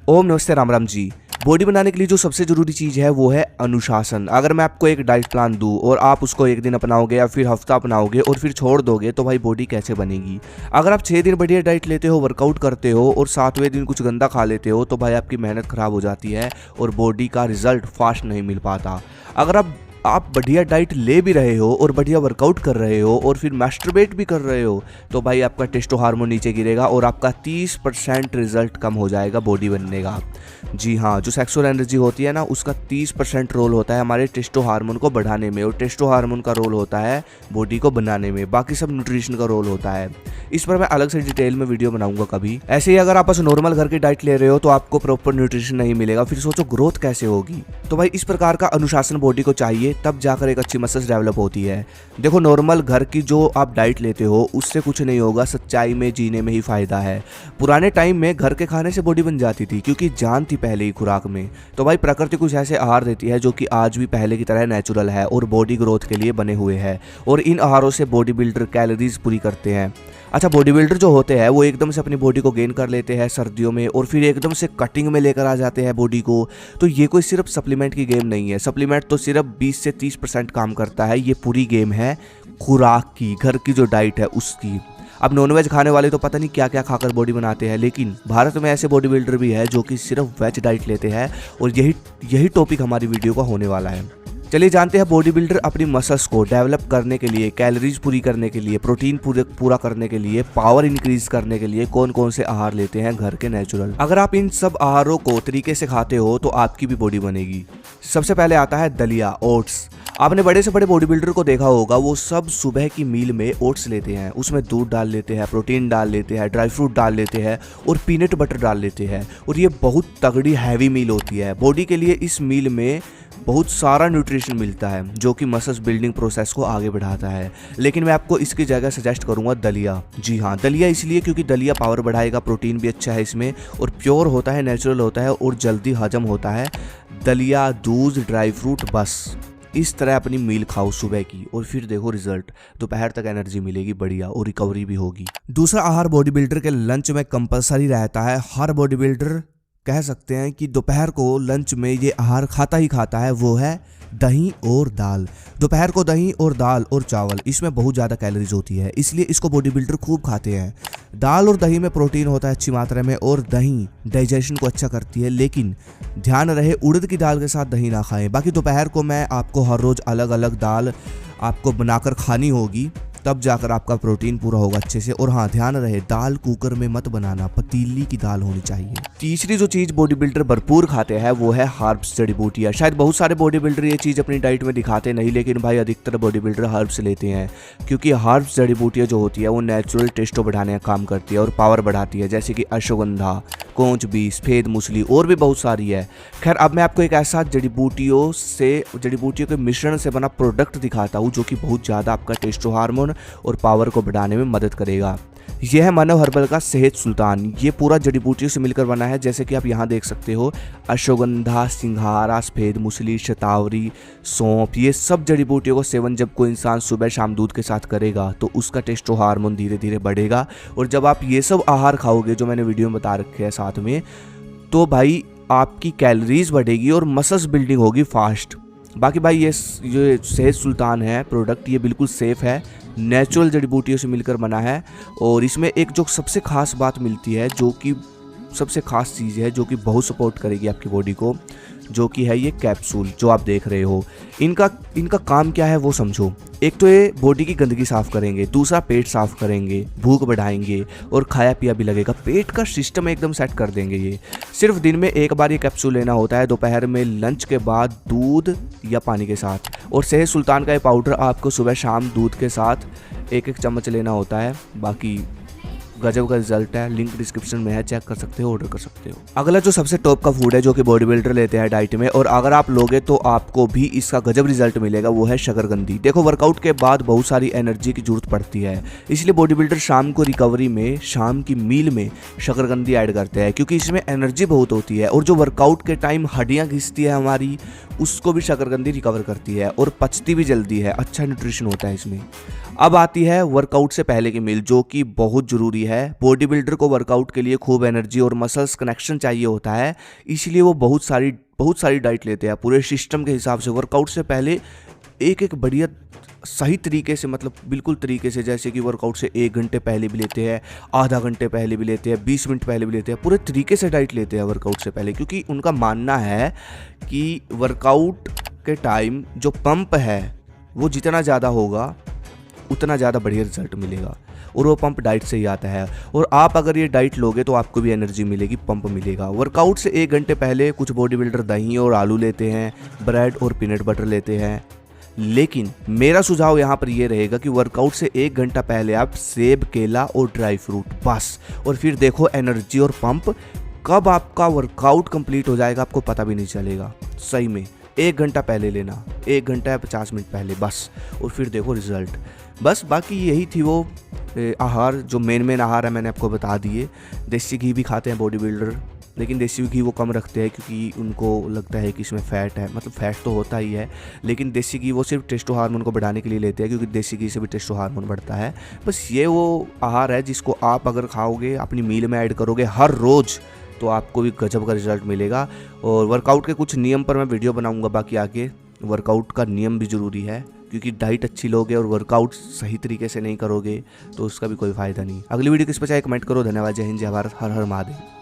ओम नमस्ते राम राम जी। बॉडी बनाने के लिए जो सबसे ज़रूरी चीज़ है वो है अनुशासन। अगर मैं आपको एक डाइट प्लान दूं और आप उसको एक दिन अपनाओगे या फिर हफ्ता अपनाओगे और फिर छोड़ दोगे तो भाई बॉडी कैसे बनेगी। अगर आप 6 दिन बढ़िया डाइट लेते हो, वर्कआउट करते हो और 7वें दिन कुछ गंदा खा लेते हो तो भाई आपकी मेहनत ख़राब हो जाती है और बॉडी का रिजल्ट फास्ट नहीं मिल पाता। अगर आप बढ़िया डाइट ले भी रहे हो और बढ़िया वर्कआउट कर रहे हो और फिर मैस्टरबेट भी कर रहे हो तो भाई आपका टेस्टो हार्मोन नीचे गिरेगा और आपका 30% रिजल्ट कम हो जाएगा बॉडी बनने का। जी हाँ, जो सेक्सुअल एनर्जी होती है ना उसका 30% रोल होता है हमारे टेस्टो हार्मोन को बढ़ाने में और टेस्टो हार्मोन का रोल होता है बॉडी को बनाने में। बाकी सब न्यूट्रिशन का रोल होता है। इस पर मैं अलग से डिटेल में वीडियो बनाऊंगा कभी। ऐसे ही अगर आप बस नॉर्मल घर की डाइट ले रहे हो तो आपको प्रॉपर न्यूट्रिशन नहीं मिलेगा, फिर सोचो ग्रोथ कैसे होगी। तो भाई इस प्रकार का अनुशासन बॉडी को चाहिए, तब जाकर एक अच्छी मसल्स डेवलप होती है। देखो नॉर्मल घर की जो आप डाइट लेते हो उससे कुछ नहीं होगा, सच्चाई में जीने में ही फायदा है। पुराने टाइम में घर के खाने से बॉडी बन जाती थी क्योंकि जान थी पहले ही खुराक में। तो भाई प्रकृति कुछ ऐसे आहार देती है जो कि आज भी पहले की तरह नेचुरल है और बॉडी ग्रोथ के लिए बने हुए हैं और इन आहारों से बॉडी बिल्डर कैलोरीज पूरी करते हैं। अच्छा, बॉडी बिल्डर जो होते हैं वो एकदम से अपनी बॉडी को गेन कर लेते हैं सर्दियों में और फिर एकदम से कटिंग में लेकर आ जाते हैं बॉडी को। तो ये कोई सिर्फ सप्लीमेंट की गेम नहीं है। सप्लीमेंट तो सिर्फ 20 से 30% काम करता है। ये पूरी गेम है खुराक की, घर की जो डाइट है उसकी। अब नॉनवेज खाने वाले तो पता नहीं क्या क्या खाकर बॉडी बनाते हैं, लेकिन भारत में ऐसे बॉडी बिल्डर भी है जो कि सिर्फ वेज डाइट लेते हैं और यही टॉपिक हमारी वीडियो का होने वाला है। चलिए जानते हैं बॉडी बिल्डर अपनी मसल्स को डेवलप करने के लिए, कैलोरीज पूरी करने के लिए, प्रोटीन पूरा करने के लिए, पावर इंक्रीज करने के लिए कौन कौन से आहार लेते हैं घर के नेचुरल। अगर आप इन सब आहारों को तरीके से खाते हो तो आपकी भी बॉडी बनेगी। सबसे पहले आता है दलिया, ओट्स। आपने बड़े से बड़े बॉडी बिल्डर को देखा होगा, वो सब सुबह की मील में ओट्स लेते हैं, उसमें दूध डाल लेते हैं, प्रोटीन डाल लेते हैं, ड्राई फ्रूट डाल लेते हैं और पीनट बटर डाल लेते हैं और ये बहुत तगड़ी हैवी मील होती है। बॉडी के लिए इस मील में बहुत सारा न्यूट्रिशन मिलता है जो कि मसल्स बिल्डिंग प्रोसेस को आगे बढ़ाता है। लेकिन मैं आपको इसकी जगह सजेस्ट करूंगा दलिया। जी हाँ, दलिया इसलिए क्योंकि दलिया पावर बढ़ाएगा, प्रोटीन भी अच्छा है इसमें और प्योर होता है, नेचुरल होता है और जल्दी हजम होता है। दलिया, दूध, ड्राई फ्रूट, बस इस तरह अपनी मील खाओ सुबह की और फिर देखो रिजल्ट। दोपहर तक एनर्जी मिलेगी बढ़िया और रिकवरी भी होगी। दूसरा आहार बॉडी बिल्डर के लंच में कंपलसरी रहता है। हर बॉडी बिल्डर कह सकते हैं कि दोपहर को लंच में ये आहार खाता ही खाता है, वो है दही और दाल। दोपहर को दही और दाल और चावल, इसमें बहुत ज़्यादा कैलोरीज होती है, इसलिए इसको बॉडी बिल्डर खूब खाते हैं। दाल और दही में प्रोटीन होता है अच्छी मात्रा में और दही डाइजेशन को अच्छा करती है, लेकिन ध्यान रहे उड़द की दाल के साथ दही ना खाएं। बाकी दोपहर को मैं आपको हर रोज़ अलग अलग दाल आपको बनाकर खानी होगी, तब जाकर आपका प्रोटीन पूरा होगा अच्छे से। और हाँ, ध्यान रहे दाल कुकर में मत बनाना, पतीली की दाल होनी चाहिए। तीसरी जो चीज़ बॉडी बिल्डर भरपूर खाते हैं वो है हर्ब्स, जड़ी बूटियाँ। शायद बहुत सारे बॉडी बिल्डर ये चीज़ अपनी डाइट में दिखाते नहीं, लेकिन भाई अधिकतर बॉडी बिल्डर हर्ब्स लेते हैं क्योंकि हर्ब्स, जड़ी बूटियाँ जो होती है वो नेचुरल टेस्टो बढ़ाने का काम करती है और पावर बढ़ाती है, जैसे कि अश्वगंधा, कोंच बीज, सफेद मूसली और भी बहुत सारी है। खैर, अब मैं आपको एक ऐसा जड़ी बूटियों के मिश्रण से बना प्रोडक्ट दिखाता हूँ जो कि बहुत ज़्यादा आपका टेस्टो हार्मोन और पावर को बढ़ाने में मदद करेगा। यह है मानव हर्बल का सेहत सुल्तान। ये पूरा जड़ी बूटियों से मिलकर बना है, जैसे कि आप यहाँ देख सकते हो, अश्वगंधा, सिंघारा, सफेद मूसली, शतावरी, सौंफ, ये सब जड़ी बूटियों का सेवन जब कोई इंसान सुबह शाम दूध के साथ करेगा तो उसका टेस्टो हार्मोन धीरे धीरे बढ़ेगा। और जब आप ये सब आहार खाओगे जो मैंने वीडियो में बता रखे हैं साथ में, तो भाई आपकी कैलोरीज बढ़ेगी और मसल्स बिल्डिंग होगी फास्ट। बाकी भाई ये सेहत सुल्तान है प्रोडक्ट, ये बिल्कुल सेफ़ है, नेचुरल जड़ी बूटियों से मिलकर बना है। और इसमें एक जो सबसे खास बात मिलती है, जो कि सबसे खास चीज़ है जो कि बहुत सपोर्ट करेगी आपकी बॉडी को, जो कि है ये कैप्सूल जो आप देख रहे हो। इनका काम क्या है वो समझो। एक तो ये बॉडी की गंदगी साफ़ करेंगे, दूसरा पेट साफ़ करेंगे, भूख बढ़ाएंगे और खाया पिया भी लगेगा, पेट का सिस्टम एकदम सेट कर देंगे। ये सिर्फ दिन में एक बार ये कैप्सूल लेना होता है, दोपहर में लंच के बाद दूध या पानी के साथ। और सेहत सुल्तान का ये पाउडर आपको सुबह शाम दूध के साथ एक चम्मच लेना होता है। बाकी गजब का रिजल्ट है, लिंक डिस्क्रिप्शन में है, चेक कर सकते हो, ऑर्डर कर सकते हो। अगला जो सबसे टॉप का फूड है जो कि बॉडी बिल्डर लेते हैं डाइट में, और अगर आप लोगे तो आपको भी इसका गजब रिजल्ट मिलेगा, वो है शकरकंदी। देखो वर्कआउट के बाद बहुत सारी एनर्जी की जरूरत पड़ती है, इसलिए बॉडी बिल्डर शाम को रिकवरी में, शाम की मील में शकरकंदी ऐड करते हैं क्योंकि इसमें एनर्जी बहुत होती है। और जो वर्कआउट के टाइम हड्डियाँ घिसती है हमारी, उसको भी शकरकंदी रिकवर करती है और पचती भी जल्दी है, अच्छा न्यूट्रिशन होता है इसमें। अब आती है वर्कआउट से पहले की मील जो कि बहुत ज़रूरी है, बॉडी बिल्डर को वर्कआउट के लिए खूब एनर्जी और मसल्स कनेक्शन चाहिए होता है, इसलिए वो बहुत सारी डाइट लेते हैं पूरे सिस्टम के हिसाब से। वर्कआउट से पहले एक बढ़िया सही तरीके से, मतलब बिल्कुल तरीके से, जैसे कि वर्कआउट से 1 घंटे पहले भी लेते हैं, आधा घंटे पहले भी लेते हैं, 20 मिनट पहले भी लेते हैं, पूरे तरीके से डाइट लेते हैं वर्कआउट से पहले, क्योंकि उनका मानना है कि वर्कआउट के टाइम जो पंप है वो जितना ज़्यादा होगा उतना ज़्यादा बढ़िया रिजल्ट मिलेगा, और वो पंप डाइट से ही आता है। और आप अगर ये डाइट लोगे तो आपको भी एनर्जी मिलेगी, पंप मिलेगा। वर्कआउट से 1 घंटे पहले कुछ बॉडी बिल्डर दही और आलू लेते हैं, ब्रेड और पीनट बटर लेते हैं, लेकिन मेरा सुझाव यहाँ पर ये रहेगा कि वर्कआउट से 1 घंटा पहले आप सेब, केला और ड्राई फ्रूट बस, और फिर देखो एनर्जी और पंप, कब आपका वर्कआउट कंप्लीट हो जाएगा आपको पता भी नहीं चलेगा। सही में 1 घंटा पहले लेना, 1 घंटा या 50 मिनट पहले बस, और फिर देखो रिजल्ट। बस बाकी यही थी वो आहार, जो मेन आहार है मैंने आपको बता दिए। देसी घी भी खाते हैं बॉडी बिल्डर, लेकिन देसी घी वो कम रखते हैं क्योंकि उनको लगता है कि इसमें फ़ैट है, मतलब फ़ैट तो होता ही है, लेकिन देसी घी वो सिर्फ टेस्टो हार्मोन को बढ़ाने के लिए लेते हैं, क्योंकि देसी घी से भी टेस्टो हार्मोन बढ़ता है। बस ये वो आहार है जिसको आप अगर खाओगे, अपनी मील में ऐड करोगे हर रोज़, तो आपको भी गजब का रिजल्ट मिलेगा। और वर्कआउट के कुछ नियम पर मैं वीडियो बनाऊंगा बाकी आगे। वर्कआउट का नियम भी ज़रूरी है, क्योंकि डाइट अच्छी लोगे और वर्कआउट सही तरीके से नहीं करोगे तो उसका भी कोई फ़ायदा नहीं। अगली वीडियो किस पर चाहे कमेंट करो। धन्यवाद। जय हिंद, जय भारत, हर हर महादेव।